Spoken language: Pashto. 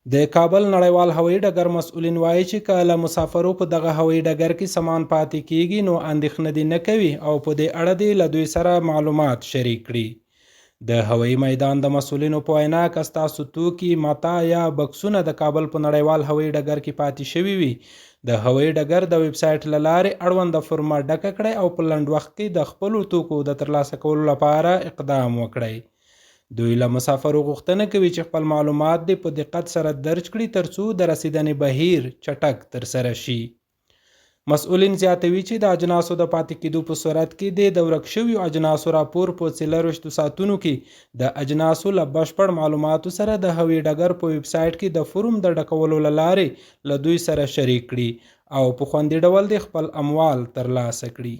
د کابل نړیوال هوایي ډګر مسؤلین وایي چې که له مسافرو په دغه هوایي ډګر کې سامان پاتې کیږي نو اندېښنه دې نه کوي او په دې اړه دې له دوی سره معلومات شریک کړي. د هوایي میدان د مسؤلینو په وینا که ستاسو توکي، متا یا بکسونه د کابل په نړیوال هوایي ډګر کې پاتې شوي وي، د هوایي ډګر د ویب سایټ له لارې اړونده فرمه ډکه کړئ او په لنډ وخت کې د خپلو توکو د ترلاسه کولو لپاره اقدام وکړئ. دوی له مسافرو غوښتنه کوي چې خپل معلومات دې په دقت سره درج کړي ترڅو د رسیدنې بهیر چټک ترسره شي. مسؤلین زیاتوي چې د اجناسو د پاتې کېدو په صورت کې د ورک شویو اجناسو راپور په 24 ساعتونو کې د اجناسو له بشپړ معلوماتو سره د هوایي ډګر په ویب سایټ کې د فورم د ډکولو له لارې له دوی سره شریک کړي او په خوندي ډول د خپل اموال ترلاسه کړي.